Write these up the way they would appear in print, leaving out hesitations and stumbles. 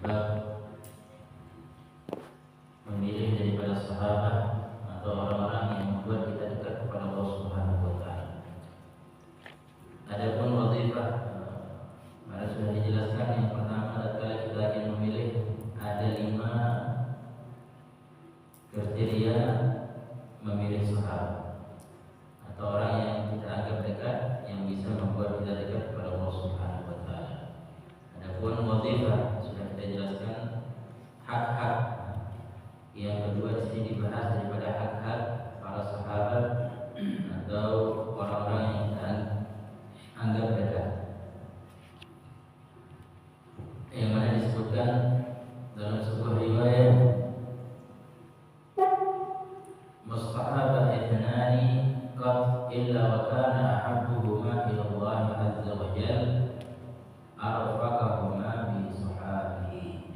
bab memilih daripada sahabat atau orang-orang yang membuat kita dekat kepada Allah Subhanahu wa taala. Adapun wazifah sudah dijelaskan. Yang pertama adalah kita ingin memilih, ada 5 kriteria memilih sahabat atau orang yang kita anggap dekat, yang bisa membuat kita dekat kepada Allah Subhanahu wa taala. Adapun wazifah sudah kita jelaskan, hak-hak. Yang kedua di sini dibahas daripada hak-hak para sahabat atau orang-orang yang kita anggap dekat, yang mana disebutkan dalam sebuah riwayat, mustahaba ithnani qad illa wa kana ahabbuhuma ila Allah azza wa jalla arfaqahuma bi sahabihi.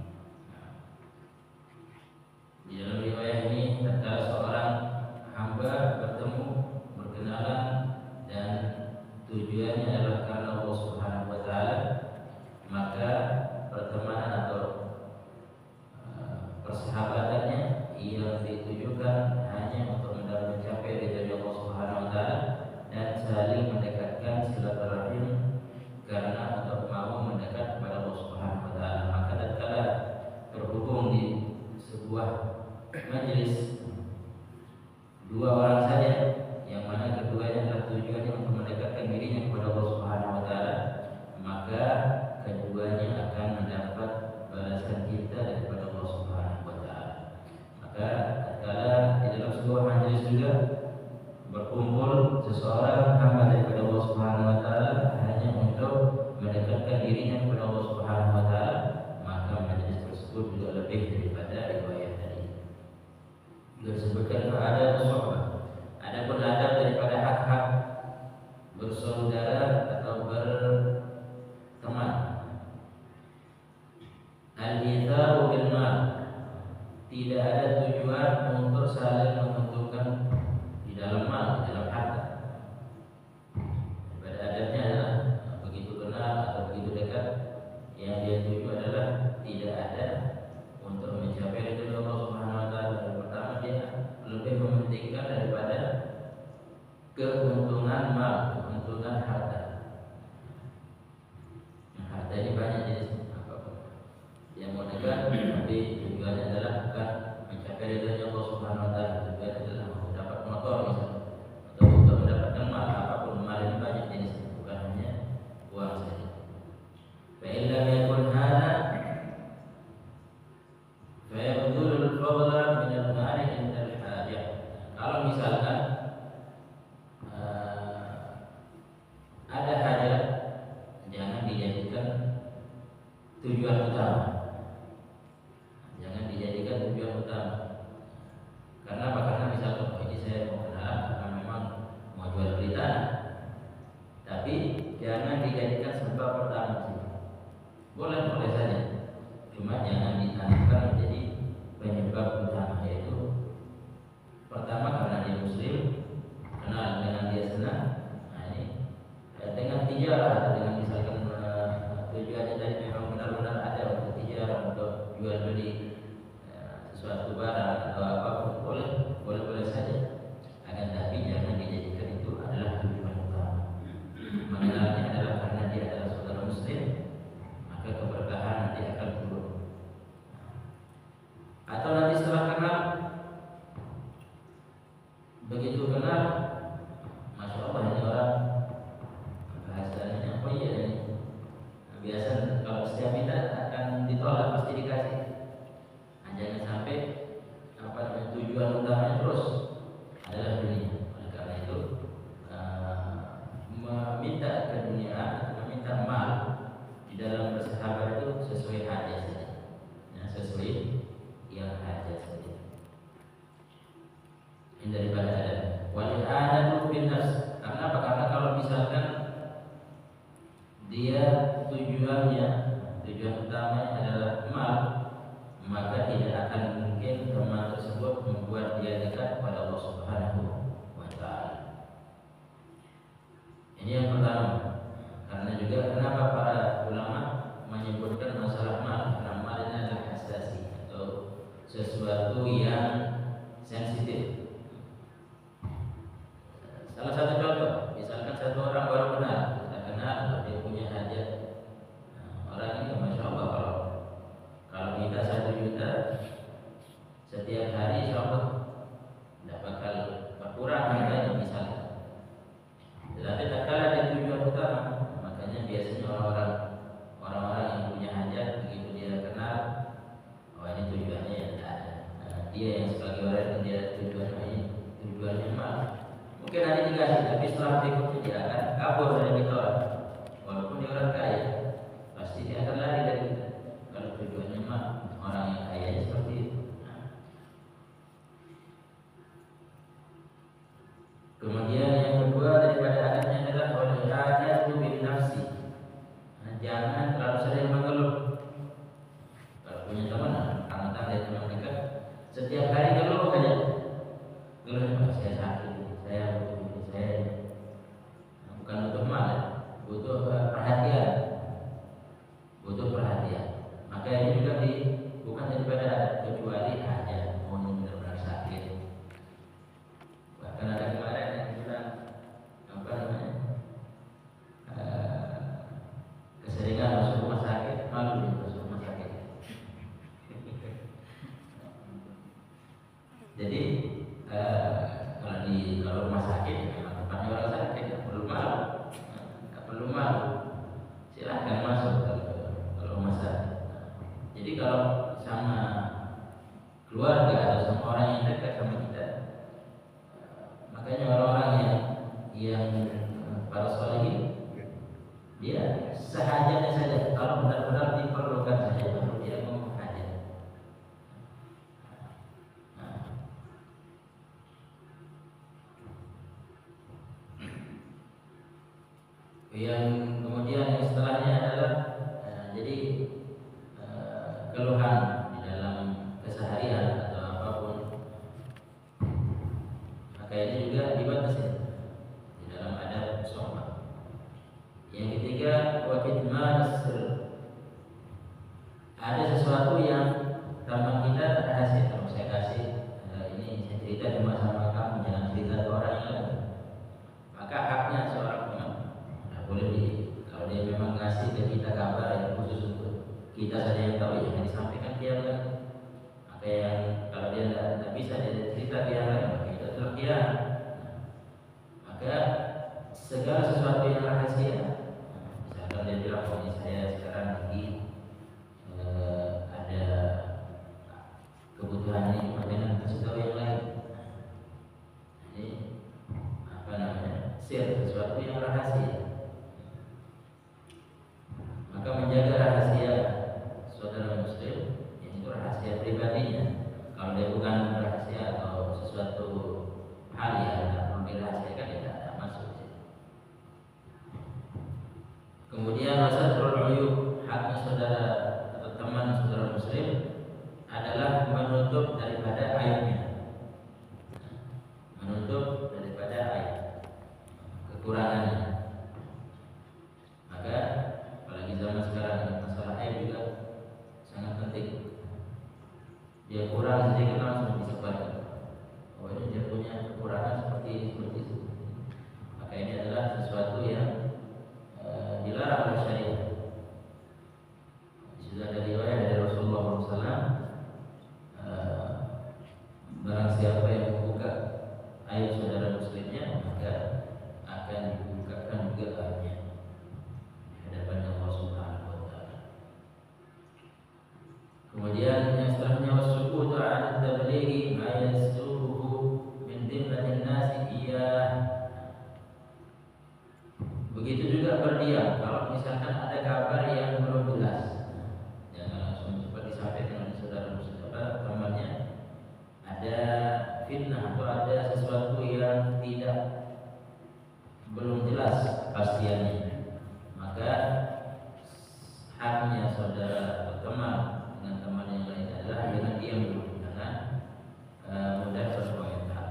Di dalam riwayat ini terkala seorang hamba bertemu, berkenalan, dan tujuannya adalah karena Allah Subhanahu wa taala, maka pertemanan atau persahabatannya yang ditujukan hanya untuk mencapai ridha Allah Subhanahu wa taala dan saling mendekatkan silaturahim karena untuk mau mendekat kepada Allah Subhanahu wa taala. Maka tatkala terhubung di sebuah majelis 2 orang saja, yang mana keduanya adalah tujuannya untuk mendekatkan dirinya kepada Allah Subhanahu wa taala, maka keduanya akan mendapat balasan cinta daripada Allah Subhanahu wa taala. Maka tatkala di dalam sebuah majelis juga berkumpul seseorang hamba daripada Allah Subhanahu wa taala hanya untuk mendekatkan dirinya kepada Allah Subhanahu wa taala, maka majelis tersebut juga lebih daripada riwayat tadi. Disebutkan ada sahabat. Adapun adab daripada hak-hak bersaudara atau berteman, al-itharu bil mal, tidak ada tujuan untuk saling menguntungkan di dalam mal, di dalam harta. Daripada adabnya adalah begitu kenal atau begitu dekat, yang dia tuju adalah tidak ada untuk mencapai ridha Allah Subhanahu wa taala. Yang pertama, dia lebih mementingkan daripada keuntungan mal, keuntungan harta. Harta ini banyak jenisnya, apapun yang mau dekat, tapi tujuannya adalah bukan mencapai ridha Allah Subhanahu wa taala. Tujuannya adalah mendapat motor misalnya, atau untuk mendapatkan mal. Apapun mal ini banyak jenisnya, bukan hanya uang saja. Fa illa yakun hada fa yabdulul fadla min al-mal inda al-hajah. Kalau misalkan ada hajat, jangan dijadikan tujuan utama. Jangan dijadikan tujuan utama. Karena apa? Karena misalkan ini saya mau kenalan karena memang mau jual beli tanah, tapi jangan dijadikan sebab pertama sih. Boleh saja, cuma jangan ditanamkan menjadi penyebab utama, yaitu pertama karena dia muslim, kenal dengan dia senang. Nah ini dengan tijarah atau dengan misalkan tujuannya tadi memang benar-benar ada untuk tijarah, untuk jual beli sesuatu barang atau apapun, boleh saja. Akan tapi jangan dijadikan itu adalah tujuan utama. Mengenalnya adalah karena dia adalah saudara muslim, maka keberkahan nanti akan turun. Atau nanti setelah kenal, begitu kenal, masya Allah ini orang bahasanya apa ya ini? Biasa kalau setiap minta akan ditolak pasti dikasih. Nah, jangan sampai tujuan utamanya terus adalah dunia. Oleh karena itu meminta ke dunia, meminta mal di dalam bersahabat itu sesuai hajat saja, sesuai yang hajat saja. Ini daripada ada wali ada Salah satu contoh, misalkan satu orang baru kenal, kita kenal dia punya hajat. Orang ini masya Allah, kalau kita 1 juta setiap hari, insya Allah tidak bakal berkurang harganya misalnya. Tetapi tak kalah ada tujuan utama, makanya biasanya orang-orang yang punya hajat begitu dia kenal, oh ini tujuannya ya tidak ada. Dia yang sebagai orang yang dia tujuannya mah mungkin ada dikasih, tapi setelah berikutnya dia akan kabur dari kita. Walaupun dia orang kaya, pasti dia akan lari dari kita. Kalau tujuannya mah orang yang kaya seperti itu. Kemudian yang kedua daripada adabnya adalah wal-hajatu bin nafsi. Jangan terlalu sering mengeluh. Kalau punya teman, anggota dari teman dekat, setiap hari ngeluh aja. Ngeluh, saya sakit, saya butuh ini, saya ini. Bukan butuh malah, butuh perhatian, butuh perhatian. Maka ini juga bukan daripada kecuali hanya mau benar-benar sakit. Bahkan ada kemarin yang bilang apa namanya, keseringan masuk rumah sakit, malu dia masuk rumah sakit. Jadi kalau rumah sakit memang tempatnya orang sakit, nggak perlu malu, silahkan masuk kalau rumah sakit. Jadi kalau sama keluarga atau sama orang yang dekat sama kita, makanya orang-orang yang para sholihin, dia sehajatnya saja, kalau benar-benar diperlukan saja baru dia ngomong hajat. Yang kemudian yang setelahnya adalah jadi keluhan di dalam keseharian atau apapun, maka ini juga dibatasi di dalam adab sholat. Yang ketiga, wa kitman sir. Ada sesuatu yang teman kita rahasia. Kalau saya kasih ini, saya cerita cuma sama kamu, jangan cerita ke orang yang lain. Maka haknya seorang teman boleh kalau dia memang ngasih ke kita kabar yang khusus untuk kita saja yang tahu, jangan disampaikan ke yang lain. Maka yang kalau dia tidak bisa dia cerita ke yang lain, maka itu adalah dia. Maka segala sesuatu yang rahasia, misalkan dia bilang, oh ini saya sekarang lagi ada kebutuhan ini, maka jangan kasih tahu yang lain. Ini apa namanya, sesuatu yang rahasia. Maka menjaga rahasia saudara muslim, yaitu rahasia pribadinya. Kalau dia bukan rahasia atau sesuatu hal yang tidak perlu dirahasiakan, dia tidak masuk. Kemudian wasatrul uyub, haknya saudara atau teman saudara muslim adalah menutup daripada aibnya, menutup daripada aib, kekurangannya. Maka apalagi zaman sekarang, masalah aib juga sangat penting. Dia kurang sedikit langsung disebarkan, oh ini dia punya kekurangan seperti ini, seperti itu. Maka ini adalah sesuatu yang dilarang oleh syariat. Sudah ada riwayat dari Rasulullah SAW, barang siapa yang membuka aib saudara muslimnya, maka akan dibukakan juga aibnya di hadapan Allah Subhanahu wa Ta'ala. Kemudian yang setelahnya, wasukutu 'an tablighi ma yasduhu min dhimmatin nasi iyah. Begitu juga berdiam kalau misalkan ada kabar yang belum jelas, jangan langsung cepat disampaikan oleh saudara muslim temannya. Ada fitnah atau ada sesuatu yang belum jelas pastiannya, maka haknya saudara atau teman dengan teman yang lain adalah dengan diam dulu, karena mudah berkomentar.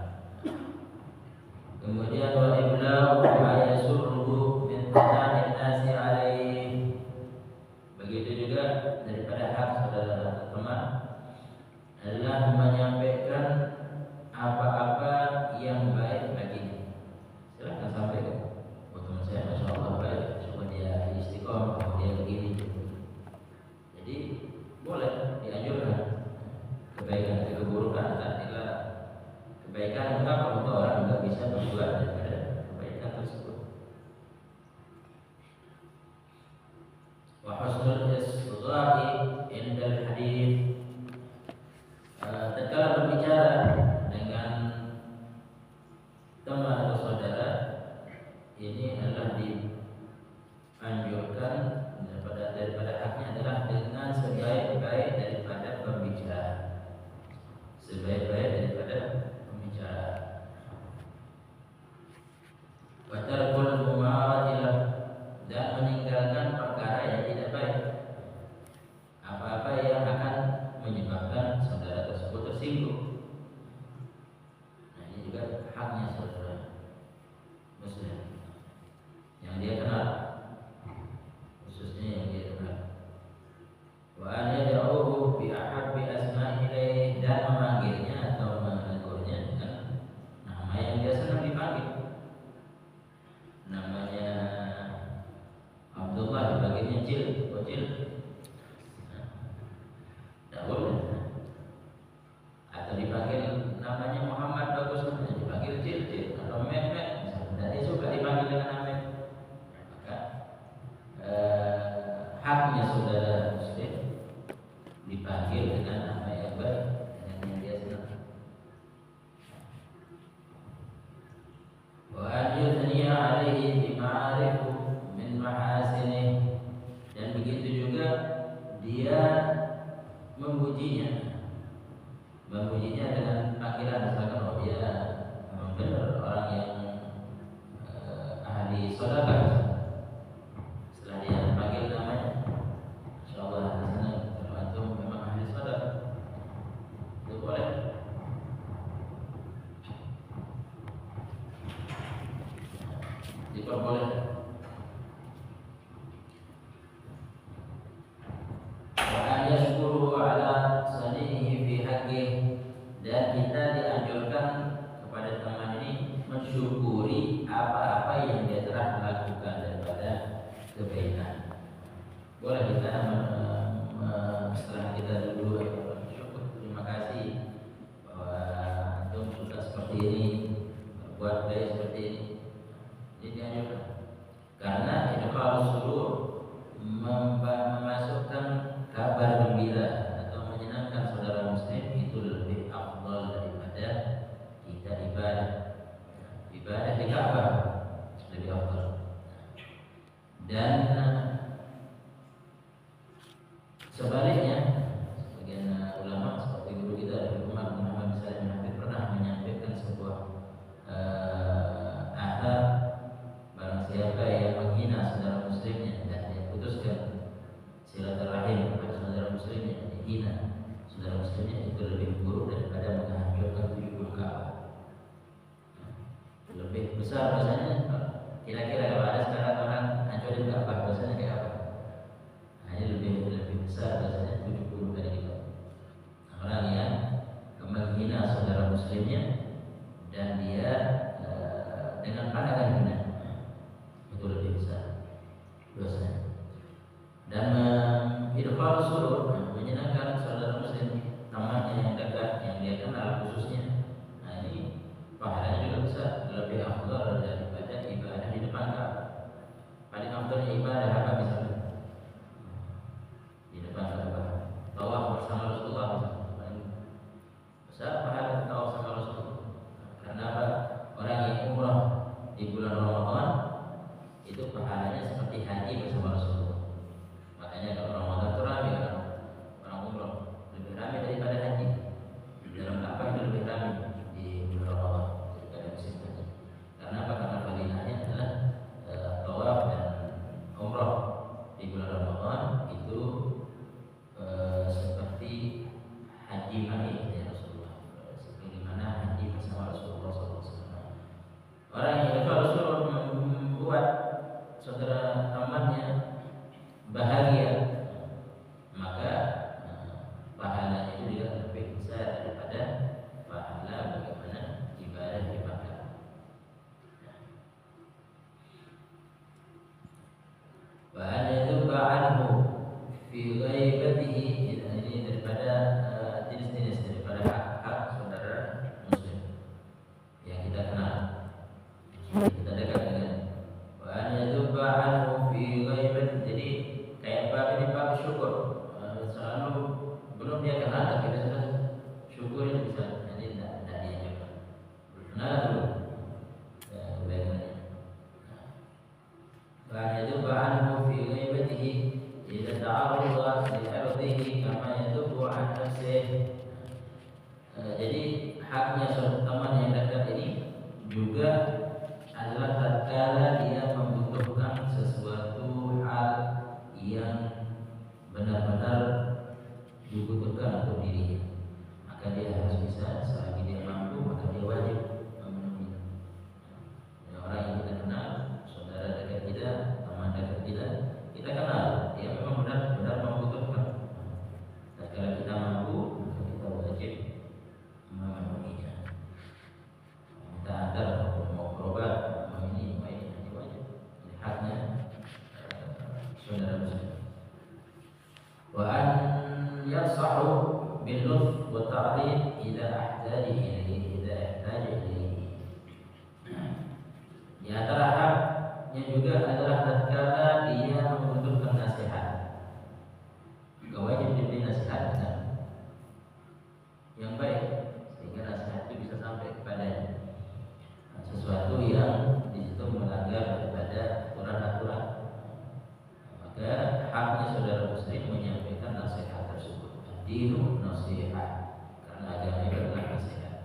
Kemudian wa iblau ma yasurruhu min tanahin nasi alaih. Begitu juga daripada hak saudara atau teman adalah menyampaikan apa-apa yang baik baginya. saudara ini adalah dianjurkan daripada haknya adalah dengan sebaik-baik daripada pembicaraan. Sebaik-baik daripada pembicaraan. Wa tarkul mumaratilah, dan meninggalkan perkara yang tidak baik. Apa-apa yang akan menyebabkan saudara tersebut tersinggung. Nah, ini juga haknya saudara muslim yang dia kenal, khususnya yang dia kenal. Wa an yad'uhu bi ahabbi asma'i ilaih, dan memanggilnya atau menegurnya dengan nama yang dia senang dipanggil. Namanya Abdullah dipanggilnya Cil, Cil. Tidak boleh. Atau dipanggil namanya Muhammad, bagus, dipanggil Cil, atau Mehmet, misalnya dia suka dipanggil dengan nama. Maka haknya saudara muslim dipanggil dengan nama yang baik, dengan yang dia senang. Wa an yuthniya alaihi bima'arifu min mahasinih, dan begitu juga dia memujinya dengan panggilan, misalkan oh dia memang benar orang yang ahli sedekah. Setelah dia panggil namanya, insyaallah di sana kalau antum memang ahli sedekah, itu boleh. Diperbolehkan. Wa an yashkuru ala sanihi fi haqqih, dan kita dianjurkan kepada teman ini mensyukuri apa-apa yang dia telah lakukan daripada kebaikan. Boleh kita setelah kita dulu bersyukur, terima kasih bahwa antum sudah seperti ini, berbuat baik seperti ini. Ini dianjurkan karena idkhalus surur, memasukkan kabar gembira atau menyenangkan saudara muslim itu lebih afdal daripada kita ibadah. Ibadah di Ka'bah lebih afdal. Dan sebaliknya, sebagian ulama seperti guru kita Umar bin Muhammad misalnya pernah menyampaikan sebuah athar, barang siapa yang menghina saudara muslimnya dan dia putuskan silaturahim kepada saudara muslimnya, dihina saudara muslimnya, itu lebih buruk daripada menghancurkan 70 Ka'bah. Lebih besar dosanya. Kira-kira kalau ada sekarang orang hancurin Ka'bah, dosanya kayak apa? Nah, ini lebih besar dosanya 70 kali lipat. Orang yang menghina saudara muslimnya dan dia dengan pandangan hina, itu lebih besar dosanya. Dan idkhal surur, menyenangkan saudara muslim, temannya yang dekat, yang dia kenal khususnya. Nah, ini pahalanya juga besar, lebih afdal daripada ibadah di depan Ka'bah. Paling afdalnya ibadah apa misalnya? Di depan Ka'bah, tawaf bersama Rasulullah misalnya. Paling besar pahala tawaf sama Rasulullah. Karena apa? Orang yang umrah di bulan Ramadan itu pahalanya seperti haji bersama Rasulullah. Makanya kalau Ramadan itu ramai kan, orang umrah lebih ramai daripada haji. Dalam Ka'bah itu lebih ramai di bulan Ramadan daripada musim haji. Karena apa? Karena fadilahnya adalah tawaf dan umrah di bulan Ramadan itu seperti haji ma'i ya Rasulullah, seperti mana haji bersama Rasulullah SAW. Orang yang itu Rasulullah membuat yansahu bil lutf wa ta'rif idza ihtaja ilaihi. Di antara haknya juga adalah tatkala dia membutuhkan nasihat, wajib diberi nasihat yang baik sehingga nasihat itu bisa sampai kepada sesuatu yang di situ melanggar daripada aturan-aturan. Maka haknya saudara muslim menyampaikan nasihat tersebut. Dinu nasihat, karena agama itu adalah nasihat.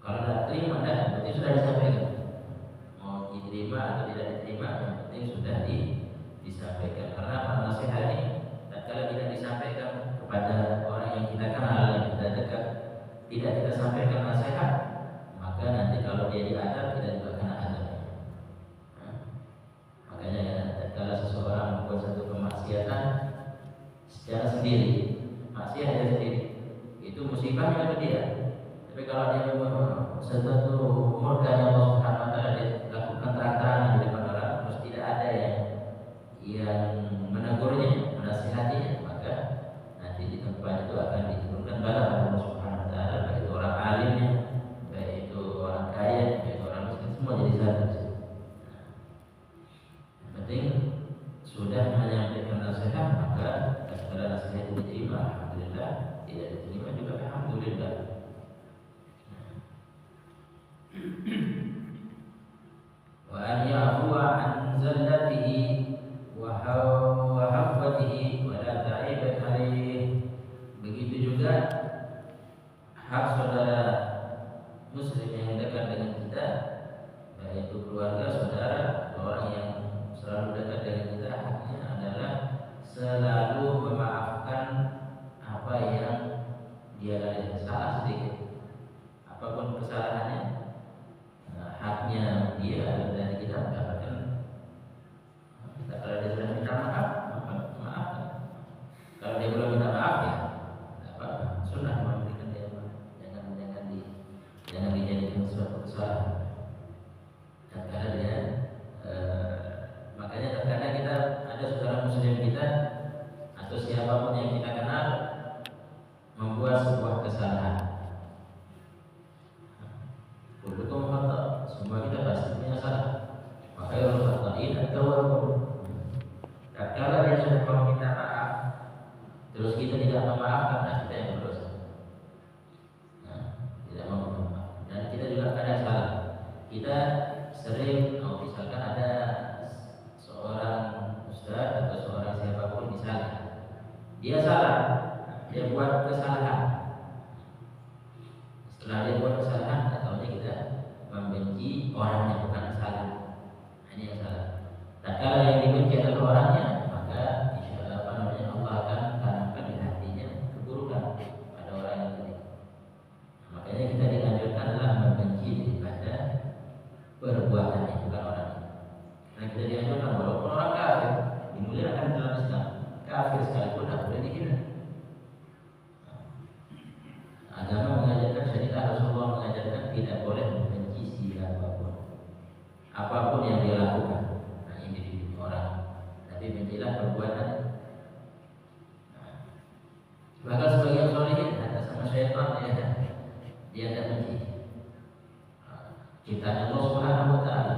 Kalau tidak terima, berarti sudah disampaikan. Mau diterima atau tidak diterima, yang penting sudah disampaikan. Karena nasihat ini, tatkala tidak disampaikan kepada orang yang kita kenal, yang kita dekat, tidak kita sampaikan nasihat, maka nanti kalau dia diadab tidak juga kena adab. Makanya ya, tatkala seseorang membuat satu kemaksiatan secara sendiri, maksiat dia sendiri, itu musibahnya untuk dia. Tapi kalau dia membuat sesuatu murkanya Allah Subhanahu wa taala, dia lakukan terang-terangan di depan orang, terus tidak ada yang menegurnya, menasihatinya, maka nanti di tempat itu akan diturunkan bala Allah Subhanahu wa taala, baik itu orang alimnya, baik itu orang kaya, baik itu orang miskin, semua jadi satu. Yang penting sudah menyampaikan nasihat, maka setelah nasihat itu diterima, alhamdulillah. Tidak diterima juga alhamdulillah. Wa an ya'fuwa an zallatihi wa hafwatihi wa la ta'ibat alaihi. Begitu juga hak saudara muslim yang dekat dengan kita, baik itu keluarga, saudara, atau orang yang selalu dekat dengan kita, haknya adalah selalu memaafkan apa yang dia lalai, salah sedikit, apapun kesalahannya, haknya dia dan kita mendapatkan. Kalau dia sudah minta maaf, maka maafkan. Kalau dia belum minta maaf, ya tidak apa-apa. Sunnah memberikan dia maaf. Jangan dijadikan suatu kesalahan. Dan karena dia, makanya terkadang kita ada saudara muslim kita atau siapapun yang kita kenal membuat sebuah kesalahan. Kullukum khata', semua kita pasti punya salah. Maka khairul khata'in at-tawwabun. Tatkala dia sudah mau minta maaf, terus kita tidak memaafkan, nah kita yang berdosa. Tidak mau memaafkan. Dan kita juga kadang salah. Kita sering, misalkan ada seorang ustaz atau seorang siapapun misalnya, dia salah, dia buat kesalahan. Setelah dia buat kesalahan, ataunya kita membenci orang yang bukan salah. Ini yang salah. Dan kalau yang dibenci adalah orangnya, maka insya Allah Allah akan tanamkan di hatinya keburukan pada orang yang tadi. Makanya kita dianjurkan adalah membenci daripada perbuatannya, bukan orangnya. Karena kita dianjurkan walaupun orang kafir dimuliakan dalam Islam, kafir sekalipun tidak boleh dihina. Agama mengajarkan, syariat Rasulullah mengajarkan tidak boleh membenci siapapun, apapun yang dia lakukan. Nah, individu orang, tapi bencilah perbuatan. Bahkan sebagian solihin ada sama syaitan, dia tidak benci. Ciptaan Allah Subhanahu wa taala,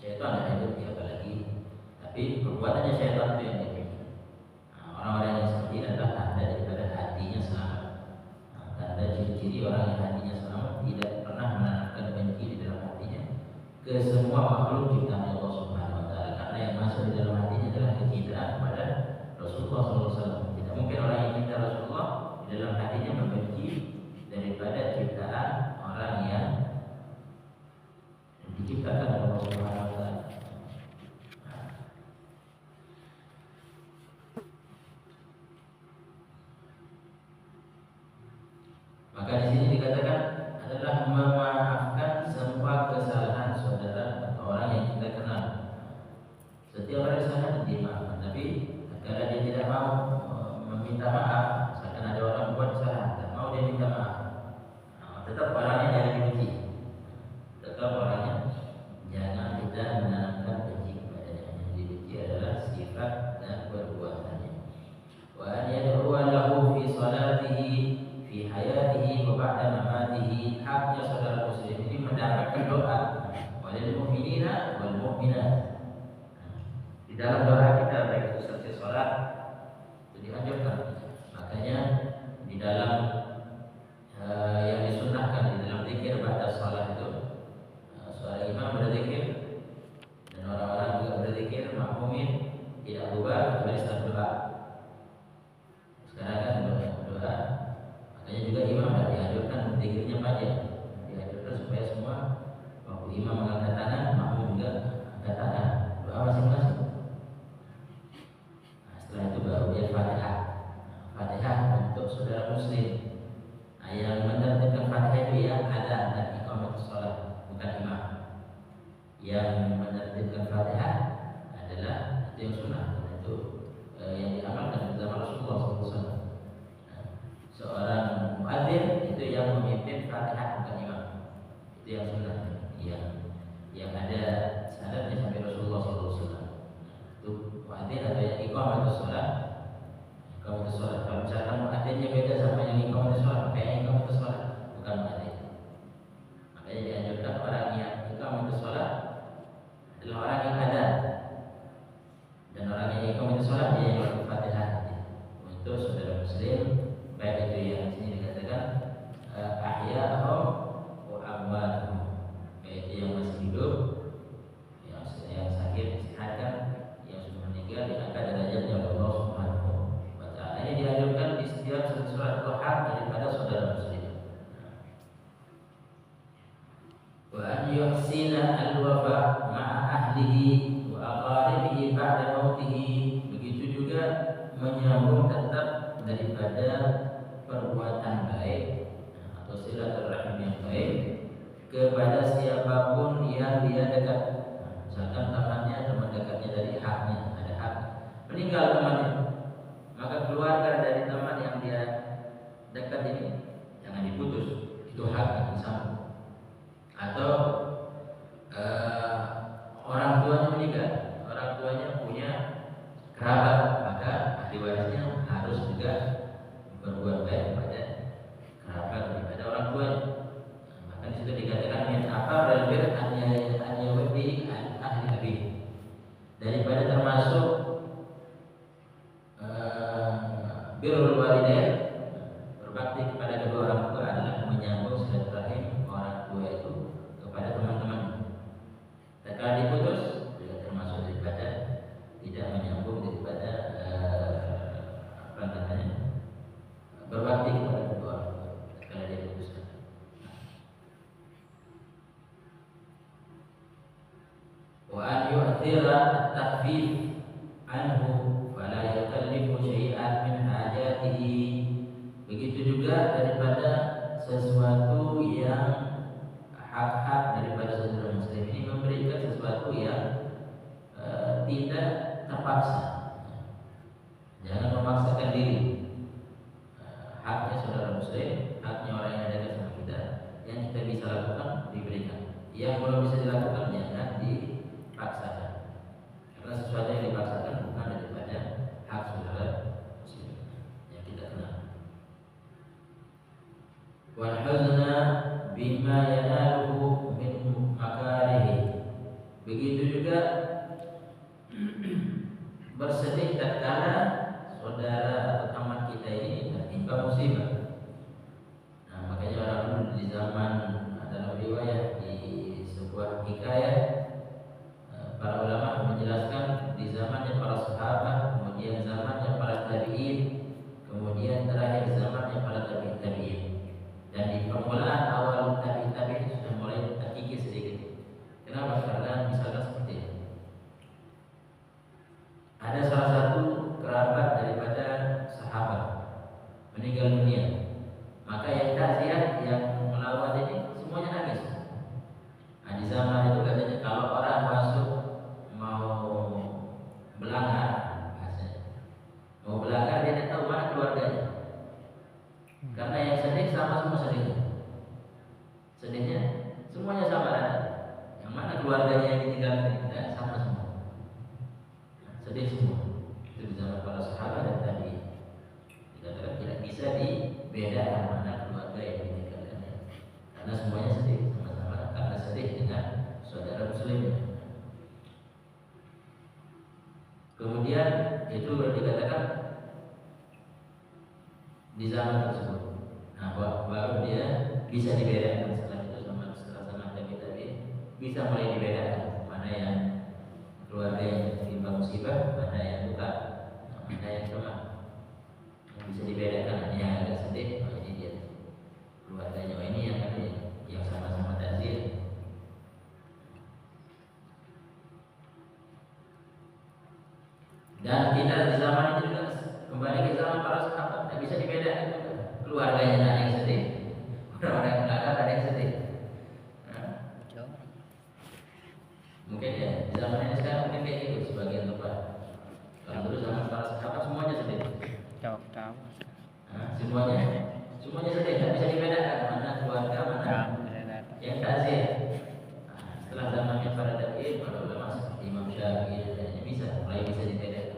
syaitan tidak benci apalagi, tapi perbuatannya syaitan itu yang dia benci. Orang-orang yang seperti ini adalah tanda daripada hatinya selamat. Tanda ciri-ciri orang yang hatinya selamat, tidak pernah menanamkan benci di dalam hatinya ke semua makhluk ciptaan Allah Subhanahu wa taala, karena yang masuk di dalam hatinya adalah kecintaan kepada Rasulullah SAW. Tidak mungkin orang yang cinta Rasulullah di dalam hatinya membenci daripada ciptaan orang yang diciptakan oleh Allah Subhanahu wa taala. Maka di sini dikatakan adalah memaafkan semua kesalahan saudara atau orang yang kita kenal. Setiap orang kesalahan dimaafkan, tapi kalau dia tidak mau meminta maaf, misalkan ada orang buat kesalahan, tidak mau dia minta maaf, tetap orangnya jangan dibenci. di doa, walil mu'minina wal mu'minat. Di dalam doa kita baik itu selesai sholat itu dianjurkan. Makanya di dalam yang disunahkan di dalam zikir pada sholat itu seorang imam berzikir dan orang-orang juga berzikir, makmumin tidak berubah kecuali saat doa. Sekarang kan doa, makanya juga imam tidak dianjurkan berzikirnya panjang, dianjurkan supaya semua waktu imam mengangkat tangan, makmum juga angkat tangan, doa masing-masing. Setelah itu baru dia Fatihah. Fatihah untuk saudara muslim. Nah, yang menertibkan Fatihah itu ya ada dan iqamatus shalah, bukan imam. Yang menertibkan Fatihah adalah itu yang sunnah, dan itu yang diamalkan di zaman Rasulullah SAW. Nah, seorang muadzin itu yang memimpin Fatihah, bukan imam. Itu yang sunnah, yang ada sanadnya sampai Rasulullah SAW. Itu muadzin atau yang iqamatus shalah. Iqamatus shalah. Kalau misalkan muadzinnya beda sama yang iqamatus shalah, kayak iqamatus shalah bukan muadzin. Makanya dianjurkan orang yang iqamatus shalah adalah orang yang ada, dan orang yang iqamatus shalah dia yang Al-Fatihah. Untuk saudara muslim, baik itu yang di sini dikatakan ahya'ahum wa amwatuhum, baik itu yang masih hidup, yang sakit disehatkan, yang sudah meninggal diangkat derajatnya oleh Allah Subhanahu wa taala. Ini dianjurkan di setiap surat duha daripada saudara muslim. Wa an yuhsina al-wafa ma'a ahlihi wa aqaribihi ba'da mautihi. Begitu juga menyambung tetap daripada perbuatan baik atau silaturahim yang baik kepada siapapun yang dia dekat. Misalkan temannya, teman dekatnya dari haknya, ada hak, meninggal temannya, maka keluarga dari teman yang dia dekat ini jangan diputus, itu hak yang disambung. Atau orang tuanya meninggal, orang tuanya punya kerabat, maka ahli warisnya harus juga berbuat baik kepada kerabat daripada orang tuanya. Maka di situ dikatakan min aqarril bir an yawdi ahli abi, daripada termasuk birrul walidain, berbakti kepada kedua orang tua adalah menyambung silaturahim orang tua itu kepada teman-teman. Tatkala diputus juga termasuk daripada tidak menyambung daripada berbakti kepada kedua orang tua tatkala dia putuskan. Wa an yu'thira at-takhfif anhu fala yukallifu syai'an min hajatihi. Begitu juga daripada sesuatu yang hak-hak daripada saudara muslim ini, memberikan sesuatu yang tidak terpaksa. Jangan memaksakan diri. Haknya saudara muslim, haknya orang yang ada sama kita, yang kita bisa lakukan diberikan. Yang belum bisa dilakukan jangan dipaksakan. Karena sesuatu yang dipaksakan bukan daripada hak saudara muslim yang kita kenal. Wal huzna bima yanaluhu min makarihi. Begitu juga bersedih tatkala saudara atau teman kita ini tertimpa musibah. Nah, makanya orang dulu di zaman dalam riwayat di sebuah hikayat, para ulama menjelaskan di zamannya para sahabat, kemudian zamannya para tabi'in, kemudian terakhir zamannya para tabi'in. Dan di permulaan awal tabi'in sudah mulai terkikis sedikit. Kenapa? Karena misalkan seperti ini. Ada salah satu kerabat daripada sahabat meninggal dunia, maka yang takziah yang melawat ini semuanya nangis. Nah, di zaman itu katanya kalau orang masuk mau belanggar, mau belanggar dia tidak tahu mana keluarganya, karena yang sedih sama semua sedihnya. Sedihnya semuanya sama ada. Yang mana keluarganya yang ditinggalkan tidak sama semua. Sedih semua. Itu di zaman para sahabat dan tadi dikatakan tidak bisa dibedakan mana keluarga yang ditinggalkannya, karena semuanya sedih sama-sama karena sedih kemudian itu dikatakan di zaman tersebut. Nah, baru dia bisa dibedakan setelah itu setelah sama tapi bisa mulai dibedakan mana yang keluarga yang tertimpa musibah, mana yang bukan, mana yang cuma bisa dibedakan. Yang agak sedih, oh ini dia keluarganya, oh ini yang sama-sama takzir. Dan kita di zaman itu juga kembali ke zaman para sahabat, tidak bisa dibedakan juga. Keluarganya ada yang sedih, orang-orang yang belakang ada yang sedih. Nah, mungkin ya di zaman ini sekarang mungkin kayak gitu sebagian tempat. Kalau dulu zaman para sahabat semuanya sedih. Nah, semuanya sedih, tidak bisa dibedakan mana keluarga mana yang takzir. Nah, setelah zamannya para tabi'in, para ulama seperti Imam Syafi'i dan bisa mulai bisa dibedakan.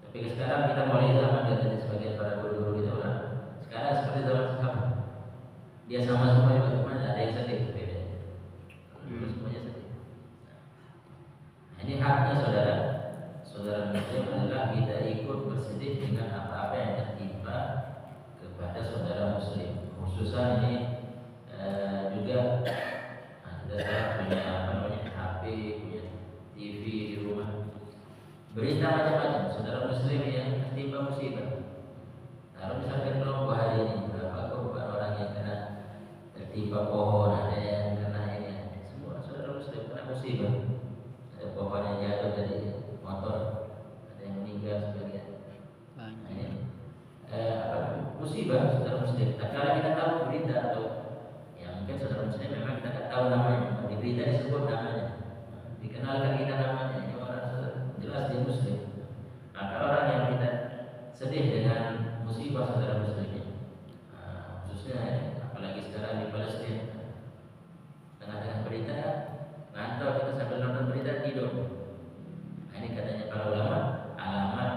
Tapi sekarang kita mulai zaman dari sebagian para guru-guru itu orang sekarang seperti zaman sahabat. Dia sama-sama juga cuma ada yang sedih berbeda. Semuanya sedih. Nah, ini haknya saudara muslim adalah kita ikut bersedih dengan apa-apa yang tertimpa kepada saudara muslim. Khususan ini juga kita punya HP, punya TV di rumah. Berita macam-macam saudara muslim yang tertimpa musibah. Kalau misalkan kelompok hari ini berapa korban orang yang kena tertimpa pohon, ada yang kena ini, semua saudara muslim kena musibah. Ada pohon yang jatuh dari motor, ada yang meninggal sebagian. Nah, ini musibah saudara muslim. Tapi kalau kita tahu berita atau yang mungkin saudara muslim memang kita tak tahu namanya, di berita disebut namanya, dikenalkan kita namanya, ini orang jelas dia muslim. Maka orang yang kita sedih dengan musibah saudara muslimnya, khususnya apalagi sekarang di Palestina, tengah-tengah berita ngantor kita sambil nonton berita tidur. Nah, ini katanya para ulama alamat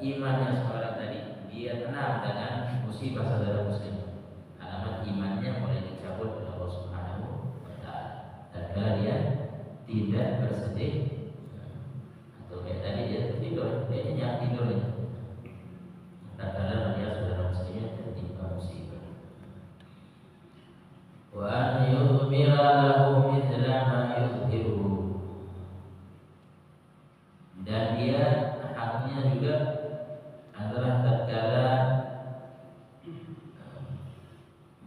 imannya seorang tadi, dia tenang dengan musibah saudara muslim. Alamat imannya mulai dicabut oleh Allah Subhanahu wa Ta'ala. Tatkala dia tidak bersedih, atau kayak tadi dia tidur, dia nyenyak tidurnya. Tatkala dia saudara muslimnya tertimpa musibah. Wa an yudmira lahu mithla ma yudhiru. Dan dia haknya juga adalah tatkala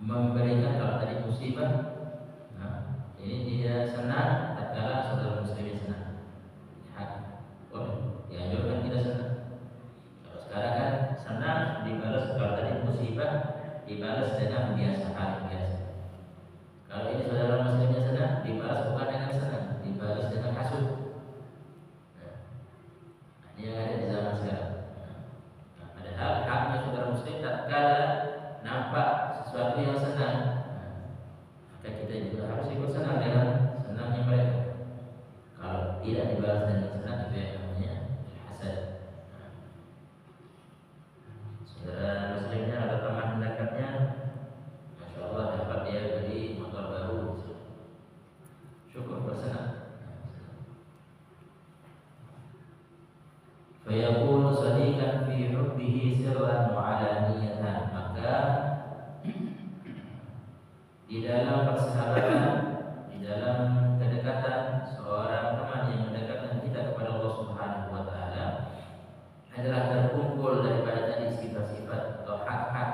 memberikan, kalau tadi musibah, nah, ini dia senang tatkala saudara muslimnya senang. Hak boleh dianjurkan kita senang. Kalau sekarang kan senang dibalas, kalau tadi musibah dibalas dengan biasa, hal biasa. Kalau ini saudara muslimnya senang, dibalas bukan dengan senang, dibalas dengan hasud. Nah, ini yang ada di zaman sekarang. Nah, padahal haknya saudara muslim tatkala nampak sesuatu yang senang, maka kita juga harus ikut senang dengan senangnya mereka. Kalau tidak dibalas dengan senang, itu yang namanya hasad. Saudara muslimnya atau teman dekatnya, masya Allah dapat dia beli motor baru, syukur bersenang. Fayakunu sadiqan fi hubbihi sirran wa alaniyatan. Maka di dalam persahabatan, di dalam kedekatan seorang teman yang mendekatkan kita kepada Allah Subhanahu wa Ta'ala adalah terkumpul daripada tadi sifat-sifat atau hak-hak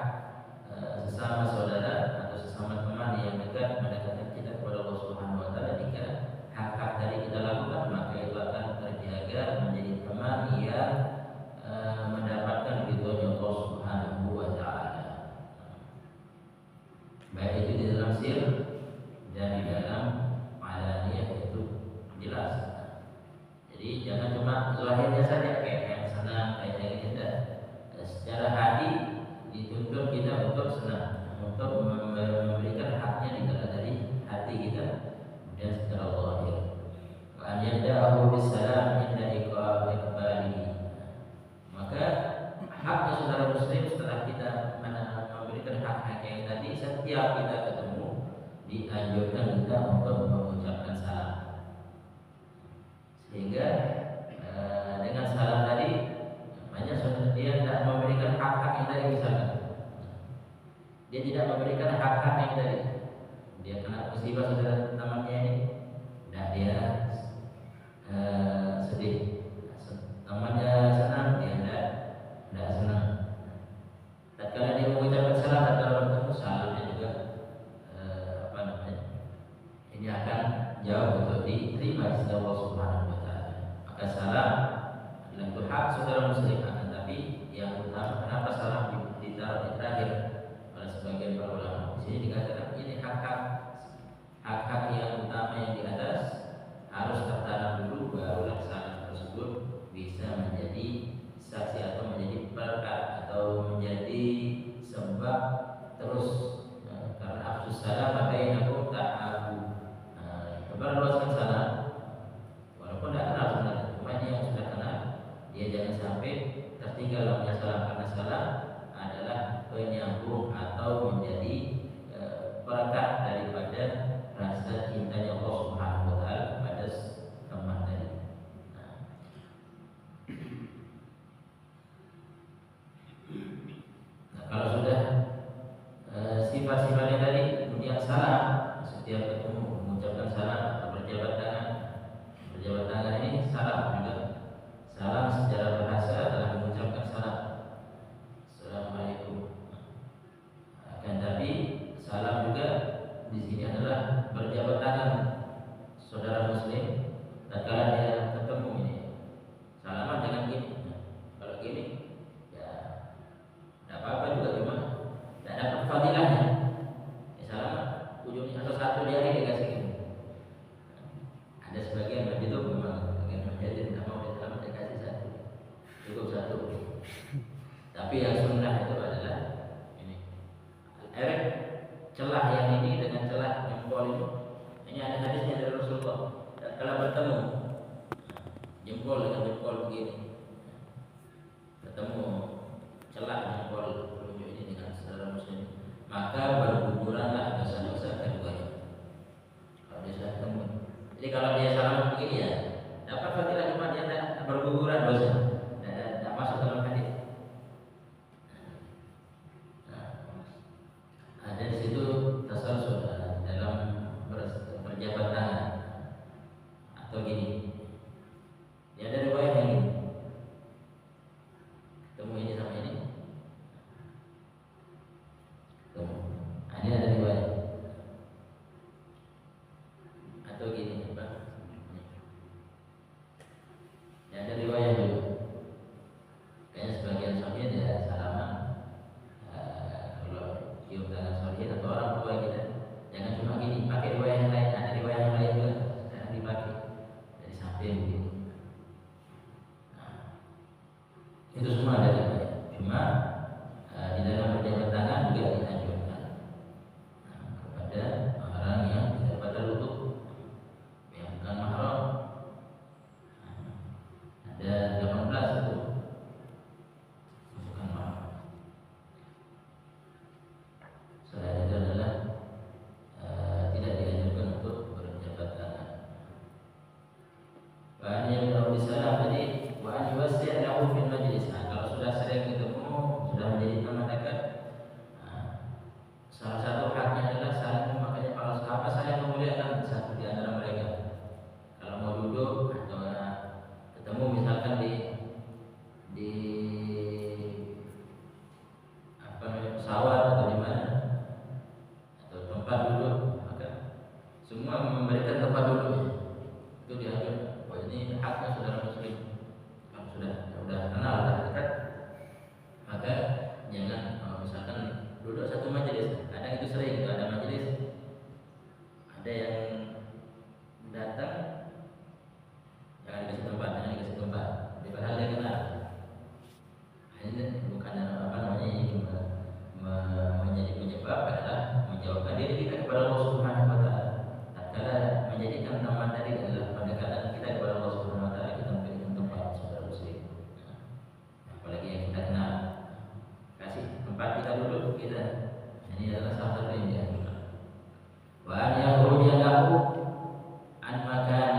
sesama saudara atau sesama teman yang dekat mendekatkan kita kepada Allah Subhanahu wa Ta'ala. Jika hak-hak tadi kita lakukan, maka itu akan terjaga menjadi teman yang mendapatkan ridhonya Allah Subhanahu wa Ta'ala, baik itu di dalam sir dan di dalam alaniyah, itu jelas. Jadi jangan cuma zahirnya saja kayak yang senang kayak yang kita, secara hati dituntut kita untuk senang, untuk memberikan haknya di dalam dari hati kita, dan secara zahir. Wa an yada'ahu bisalam inda iqbalihi. Maka haknya saudara muslim setelah kita memberikan hak-hak yang tadi, setiap kita ketemu dianjurkan kita untuk mengucapkan salam, sehingga dengan ini akan jauh untuk diterima di sisi Allah Subhanahu wa taala. Maka salam adalah itu hak saudara muslim, akan tapi yang utama kenapa salam ditaruh di terakhir oleh sebagian para ulama. Di sini dikatakan ini hak-hak yang utama yang di atas harus tertanam dulu, barulah salam tersebut bisa menjadi saksi atau menjadi berkat atau menjadi sebab terus karena afsus salam bainakum ta'abu. Berluaskan salam walaupun tidak kenal sebenarnya, cuma ini yang sudah kenal dia jangan sampai tertinggal dalam salam, karena salam adalah penyambung atau menjadi berkat daripada rasa cintanya Allah Subhanahu wa taala kepada teman tadi. Nah, kalau sudah sifat-sifatnya tadi, kemudian salam setiap ketemu mengucapkan salam atau berjabat tangan. Berjabat tangan ini salam juga. Salam secara bahasa adalah mengucapkan salam. Assalamualaikum. Akan tapi salam juga di sini adalah berjabat tangan saudara muslim tatkala dia ketemu ini. Salaman dengan gini. Kalau gini ya tidak apa-apa juga, cuma tidak dapat fadilahnya. Salam ujungnya atau satu jari dikasih gini. Ada sebagian begitu memang sebagian menjadi tidak mau salam dikasih satu, cukup satu. Tapi yang sunnah itu adalah ini. Celah yang ini dengan celah jempol itu. Ini ada hadisnya dari Rasulullah. Kalau bertemu jempol dengan jempol begini, bertemu celah jempol telunjuk ini dengan saudara muslim, maka berguguranlah dosa-dosa keduanya. Kalau dia sudah ketemu. Jadi kalau dia salam begini ya dapat fadilah, cuma dia tidak berguguran dosa, tidak masuk dalam hadis. Ada di situ tasalsul dalam berjabat tangan atau gini. Ya ada riwayat yang ini. Ketemu ini sama ini. Ketemu. Ini ada riwayat. Atau gini, Pak. Ya ada riwayat juga. Kayaknya sebagian sahabat ya salaman. Kalau cium tangan sahabat atau orang tua kita, jangan cuma gini, pakai riwayat yang lain. Ada riwayat yang lain juga, jangan dipakai dari samping begini. Itu semua ada riwayat. Cuma di dalam berjabat tangan juga dianjurkan kepada orang yang tidak pada lutut, yang bukan mahram. Ada 18 itu bukan mahram. Selain itu adalah tidak dianjurkan untuk berjabat tangan. Bahan yang perlu disalam tadi, bahan yuwasi' lahu fil majlis. Kalau sudah sering ketemu, sudah menjadi teman dekat, salah satu haknya adalah saling, makanya para sahabat saling memuliakan satu di antara mereka. Kalau mau duduk atau ketemu misalkan di apa namanya pesawat atau di mana atau tempat duduk, maka semua memberikan tempat duduk. Itu dianjurkan. Wah, ini haknya saudara muslim. Kalau sudah kenal, sudah dekat, maka jangan misalkan duduk satu majelis. Kadang itu sering itu ada majelis, ada yang datang jangan dikasih tempat, padahal dia kenal. Ini bukan apa namanya, ini menjadi penyebab adalah menjauhkan diri kita kepada Allah Subhanahu wa taala. Tatkala menjadikan teman tadi adalah pendekatan kita kepada Allah Subhanahu wa taala, kita memberikan tempat saudara muslim. Apalagi yang kita kenal, kasih tempat kita duduk kita. Ini adalah salah satu yang dianjurkan. Wa an yakhruja lahu an makan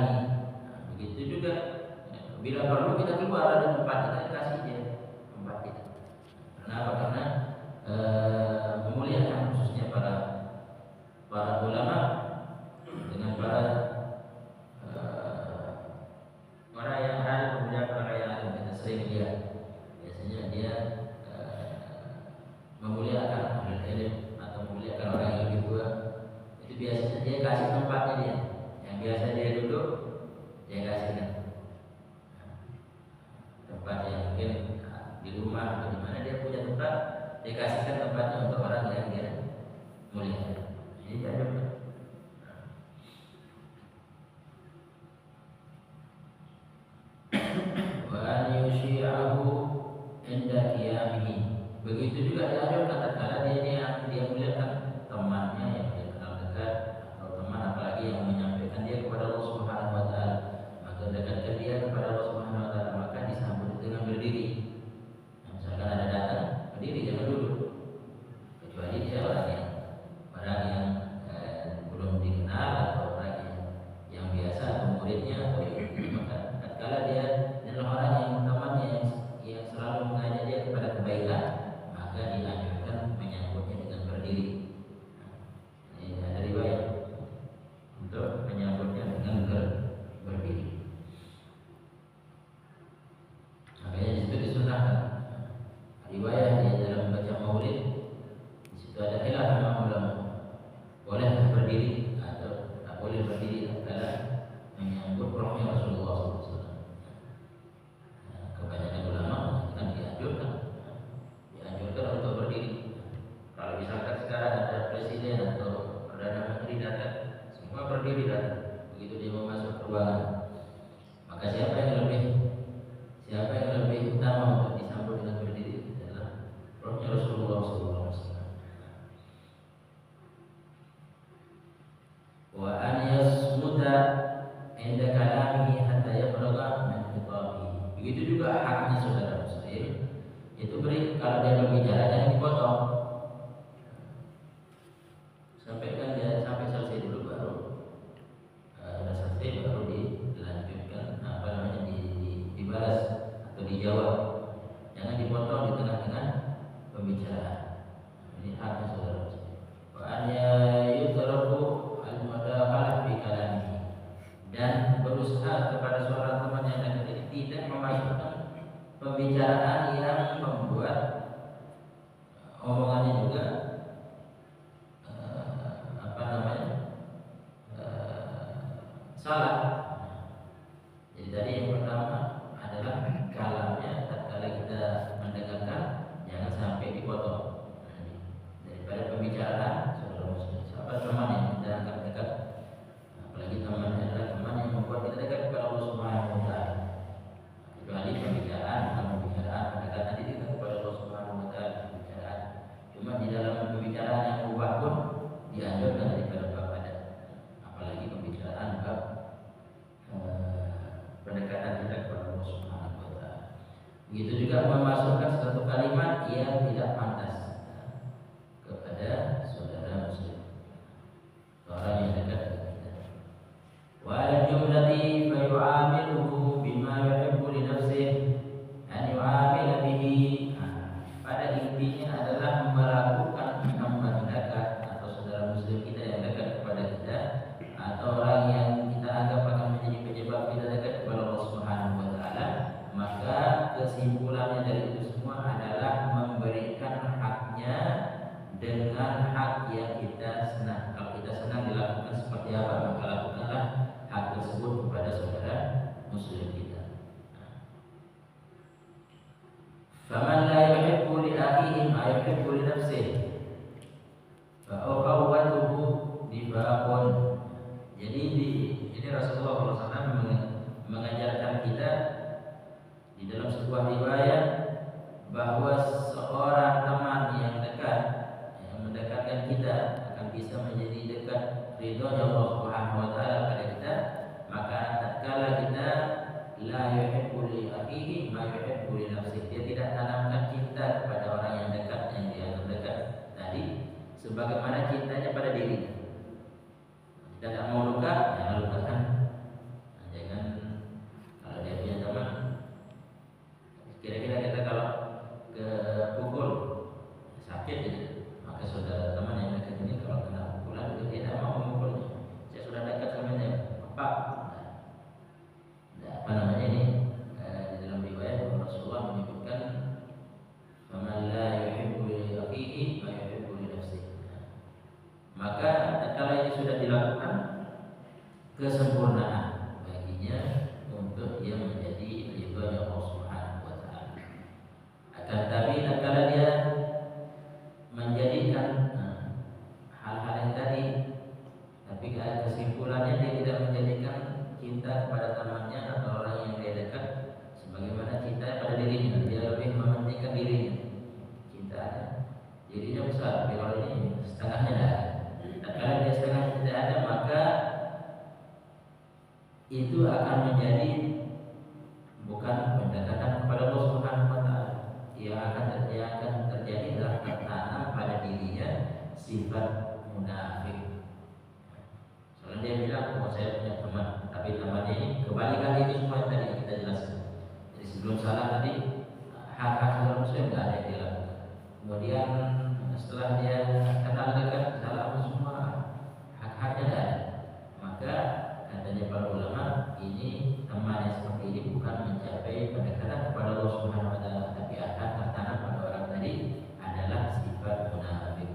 biasa dia duduk, dia kasihkan tempat yang mungkin di rumah atau di mana dia punya tempat, dia kasihkan tempatnya untuk orang yang dia mulia. Ini ada. Wa an yusyi'ahu inda qiyamihi. Begitu juga dianjurkan tatkala dia muliakan temannya yang dia kenal dekat atau teman apalagi yang menyampaikan dia kepada Allah Subhanahu wa taala. Maka dekatkan dia kepada Allah Subhanahu wa taala, maka disambut dengan berdiri. Nah, misalkan ada datang, berdiri jangan duduk. Kecuali dia orang yang belum dikenal atau orang yang biasa atau muridnya atau maka tatkala dia adalah orang yang temannya yang selalu mengajak dia kepada kebaikan, maka dianjurkan menyambutnya dengan berdiri. Ini ada riwayat untuk menyambutnya dengan berdiri. Makanya di situ disunahkan. Riwayat di dalam baca maulid di situ ada khilaf ulama. Boleh berdiri atau tak boleh berdiri tatkala menyambut rohnya Rasulullah SAW. Kebanyakan ulama kan dianjurkan untuk berdiri. Kalau misalkan sekarang ada presiden atau perdana menteri datang, semua berdiri datang. Begitu dia mau masuk ke ruangan, maka siapa yang lebih utama untuk disambut dengan berdiri adalah rohnya Rasulullah SAW. Wa an yasmuta inda kalamihi hatta yablugha min khitabihi. Begitu juga haknya saudara muslim itu kalau dia berbicara jangan dipotong. Sampaikan dia sampai selesai dulu, baru sudah selesai baru dilanjutkan dibalas atau dijawab. Jangan dipotong di tengah-tengah pembicaraan. Ini haknya saudara muslim. Wa an yutraku al-mudakhalah fi kalamihi, dan berusaha kepada seorang teman yang dekat ini tidak memasukkan pembicaraan yang membuat omongannya juga salah. Jadi tadi yang pertama adalah kalamnya tatkala kita mendengarkan jangan sampai dipotong. Daripada pembicaraan sahabat teman yang kita anggap dekat, apalagi teman adalah teman yang membuat kita dekat kepada Allah Subhanahu wa taala. Kecuali pembicaraan pendekatan diri kita kepada Allah Subhanahu wa taala, pembicaraan cuma di dalam pembicaraan yang mubah pun dianjurkan daripada bab adat, apalagi pembicaraan bab pendekatan kita kepada Allah Subhanahu wa taala. Begitu juga memasukkan satu kalimat yang tidak pantas kepada saudara muslim, orang yang dekat dengan kita. Wa ala jumlati fa yu'amiluhu bima yuhibbu li nafsihi an yu'amila bihi. Pada intinya adalah melakukan teman dekat atau saudara muslim kita yang dekat kepada kita atau orang yang kita anggap akan menjadi penyebab kita dekat kepada Allah Subhanahu wa taala, maka kesimpulannya dari itu semua adalah memberikan hak kesempurnaan baginya untuk dia menjadi ridhonya Allah Subhanahu wa taala. Akan tapi tatkala dia menjadikan hal-hal yang tadi, tapi kesimpulannya dia tidak menjadikan cinta kepada temannya atau orang yang dia dekat sebagaimana cinta pada dirinya. Dia lebih mementingkan dirinya, cintanya dirinya besar, tapi kalau ini setengahnya ada. Tatkala dia setengahnya tidak ada, maka itu akan menjadi bukan pendekatan kepada Allah Subhanahu wa taala. Yang akan terjadi adalah tertanam pada dirinya sifat munafik. Soalnya dia bilang, oh saya punya teman, tapi temannya ini kebalikan itu semua yang tadi kita jelaskan. Jadi sebelum salah tadi hak-hak saudara muslim tidak ada yang dia lakukan. Kemudian setelah dia kenal dekat salah semua hak-haknya ada. Maka katanya para ulama, ini teman yang seperti ini bukan mencapai pendekatan kepada Allah Subhanahu wa taala, tapi akan tertanam pada orang tadi adalah sifat munafik.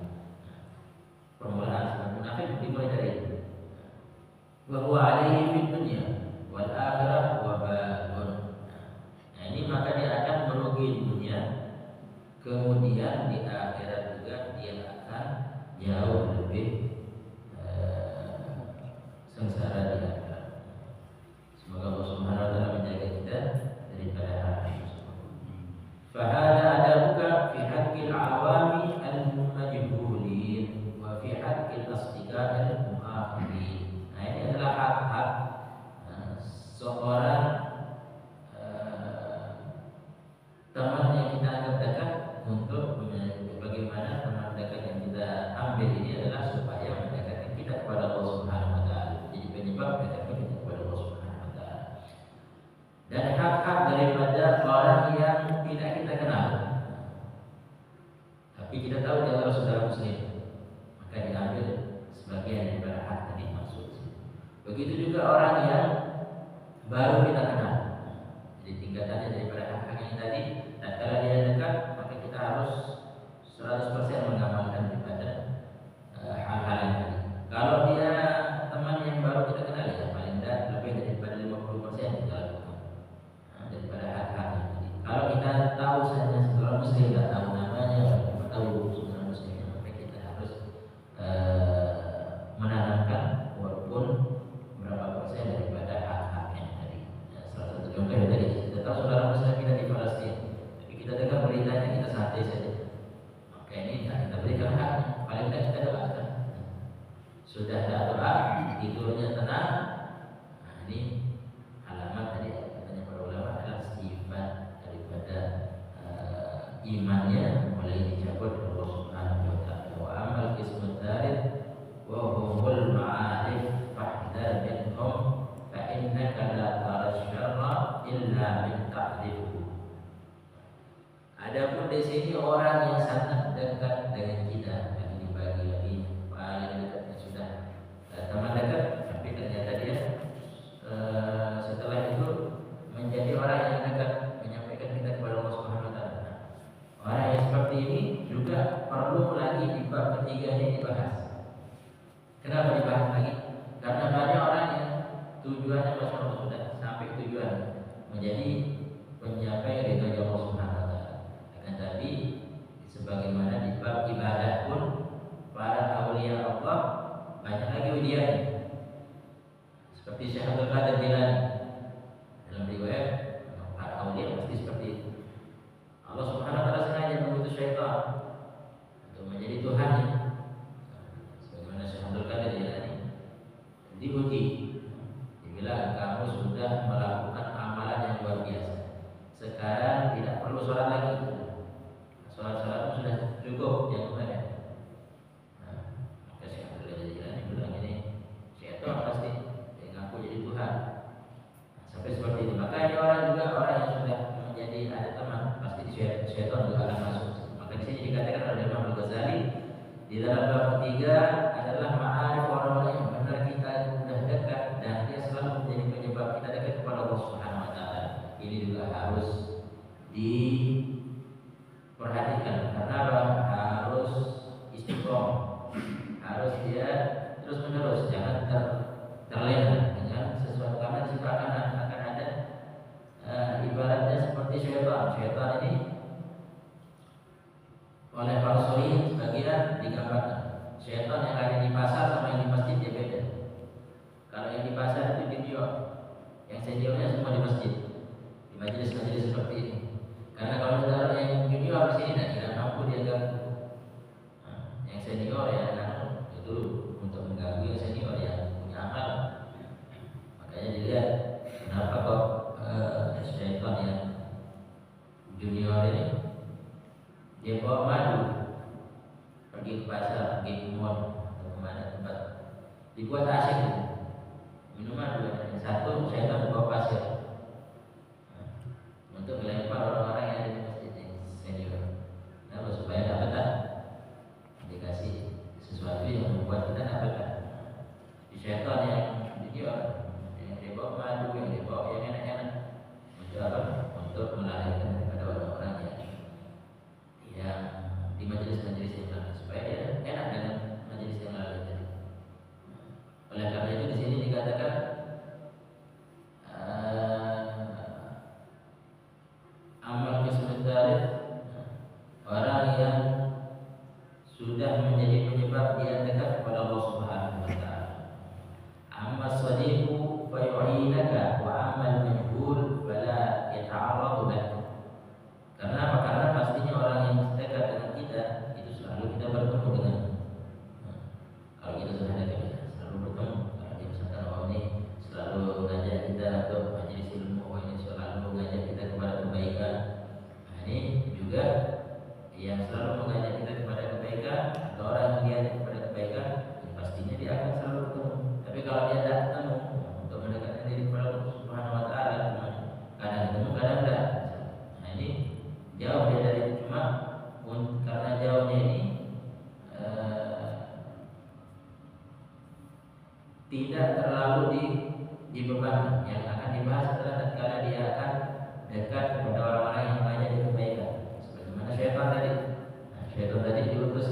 Permulaan sifat munafik dimulai dari itu. Wa huwa alaihi fid dunya wal akhirah wa balun. Nah, ini maka dia akan merugi di dunia, kemudian di akhirat juga dia akan jauh lebih sengsara di akhirat. Semoga Allah Subhanahu wa taala menjaga kita daripada hal tersebut. Fa hadza adabuka fi haqqil awami al-majhulin wa fi haqqil asdiqai al-mu'akhirin. Nah, ini adalah hak-hak seorang teman yang kita anggap dekat, untuk bagaimana teman dekat yang kita ambil ini adalah supaya mendekatkan kita kepada Allah Subhanahu wa taala. Jadi penyebab mendekatkan kita kepada Allah Subhanahu wa taala. Dan hak-hak daripada orang yang tidak kita kenal, tapi kita tahu dia adalah saudara muslim, maka diambil sebagian daripada hak tadi maksud. Begitu juga orang yang baru kita kenal. Jadi tingkatannya daripada hak-hak yang tadi. Dan kalau dia dekat, maka kita harus 100% mengamalkan daripada hal-hal yang tadi. Kalau dia teman yang baru kita kenal, ya paling tidak lebih daripada 50% kita lakukan daripada hak-hak yang tadi. Kalau kita tahu saja seorang muslim, tidak tahu namanya, tidak tahu seorang muslim, maka kita harus menanamkan walaupun berapa persen daripada hak-hak yang tadi. Salah satu contoh yang tadi, kita tahu saudara muslim kita di Palestina, tapi kita dengar beritanya, kita santai saja. Maka ini kita berikan haknya, paling tidak kita doakan. Sudah ada doa, tidurnya tenang. Nah, ini alamat tadi katanya para ulama adalah sifat daripada imannya mulai dicabut oleh Allah Subhanahu wa taala. Wa amal qismut dzalik wa humul ma'arif fahdar minhum fa innaka la tara syarra illa min ta'rifuhu. Adapun di sini orang yang sangat dekat dengan kita, lagi dibagi lagi paling dekatnya sudah teman dekat, tapi ternyata dia setelah itu menjadi orang yang dekat, menyampaikan kita kepada Allah Subhanahu wa taala. Orang yang seperti ini juga perlu lagi di bab ketiga ini dibahas. Kenapa dibahas lagi? Karena banyak orang yang tujuannya Masya Allah sudah sampai tujuan menjadi penyampaian ridha Allah Subhanahu wa taala. Akan tapi sebagaimana di bab ibadah pun para aulia Allah banyak lagi ujiannya. Seperti Syekh Abdul Qadir Jilani dalam riwayat, para aulia pasti seperti itu. Allah Subhanahu wa taala sengaja mengutus syaitan untuk menjadi tuhannya. Sebagaimana Syekh Abdul Qadir Jilani diuji, dibilang kamu sudah melakukan amalan yang luar biasa, sekarang tidak perlu sholat lagi, sholat sudah cukup yang kemarin. Maka Syekh Abdul Qadir Jilani bilang ini syaitan pasti ngaku jadi Tuhan. Sampai seperti itu. Maka ini orang juga orang yang sudah menjadi ada teman, pasti syaitan juga akan masuk. Maka di sini dikatakan oleh Imam Al-Ghazali di dalam bab ketiga adalah ma'arif orang-orang yang benar kita sudah dekat dan dia selalu menjadi penyebab kita dekat kepada Allah Subhanahu wa taala. Ini juga harus diperhatikan karena harus istiqomah, harus dia terus menerus, jangan terlena. di pasar itu junior, yang seniornya semua di masjid, di majelis-majelis seperti ini. Karena kalau kita yang junior di sini tidak mampu dia ganggu. Yang senior ya itu untuk mengganggu yang senior yang punya amal. Makanya dilihat kenapa kok syaitan yang junior ini dia bawa madu pergi ke pasar, pergi ke mall atau kemana tempat dibuat asik itu. Minuman dua, yang satu syaitan bawa pasir untuk melempar orang-orang yang ada di masjid yang senior. Nah, supaya dapat dikasih sesuatu yang membuat kita dapat. Di syaitan yang junior, yang dia bawa madu, yang dia bawa yang enak-enak, untuk apa? Untuk melarikan daripada orang-orang yang di majelis-majelis yang lain, supaya dia enak dengan majelis yang lain tadi. Oleh karena itu di sini dikatakan amal kesebentar orang yang sudah menjadi penyebab dia dekat kepada Allah Subhanahu wa taala. Amma sadiqu fa yu'inaka wa amal majhul fala yata'arradu lak. Karena apa? Karena pastinya orang yang dekat dengan kita itu selalu kita bertemu dengan. Kalau kita sudah dekat selalu bertemu. Kalau dia misalkan ini selalu ngajak kita untuk majelis ilmu, ini selalu ngajak kita kepada kebaikan. Nah, ini juga yang selalu mengajak kita kepada kebaikan atau orang yang dia kepada kebaikan, ya pastinya dia akan selalu bertemu. Tapi kalau dia tidak ketemu untuk mendekatkan diri kepada Allah Subhanahu wa taala, kadang ketemu kadang tidak. Nah, ini jauh dia dari itu, cuma karena jauhnya ini tidak terlalu dibebankan. Yang akan dibahas adalah tatkala dia akan dekat kepada orang-orang yang mengajak di kebaikan. Sebagaimana syaitan tadi. Nah, syaitan tadi diutus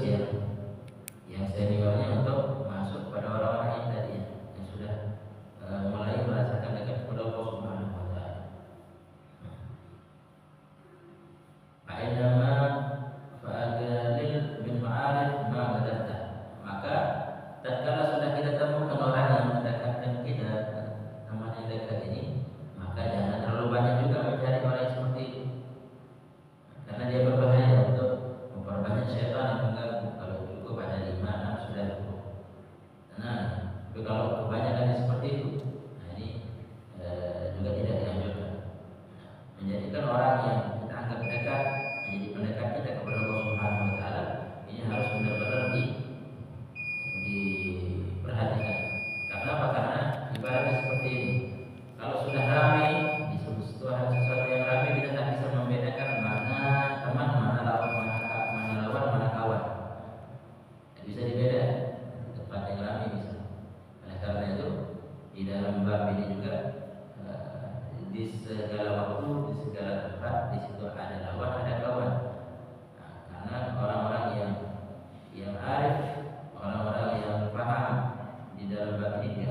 yang seniornya untuk masuk pada orang-orang yang tadi yang sudah mulai merasakan dekat kepada Allah Subhanahu wa taala. Fa'inama fa'adalil min ma'arif ma'adata. Maka tatkala sudah kita temukan orang yang mendekatkan kita, teman yang dekat ini, maka jangan terlalu banyak juga mencari orang yang seperti itu, karena dia berbahaya untuk memperbanyak syaitan yang mengganggu. Kalau cukup ada 5, 6 sudah cukup. Nah, tapi kalau kebanyakan seperti itu, nah ini juga tidak dianjurkan. Menjadikan orang yang kita anggap dekat menjadi pendekat kita kepada Allah Subhanahu wa taala, ini harus benar-benar diperhatikan. Karena apa? Karena ibaratnya seperti ini. Kalau sudah ramai di sesuatu yang ramai, kita tak bisa membedakan mana teman, mana lawan, mana kawan. Tak bisa dibedakan. Tempat yang ramai bisa. Oleh karena itu di dalam bab ini juga di segala waktu, di segala tempat, di situ ada lawan, ada kawan. Nah, karena orang-orang yang arif, orang-orang yang paham di dalam bab ini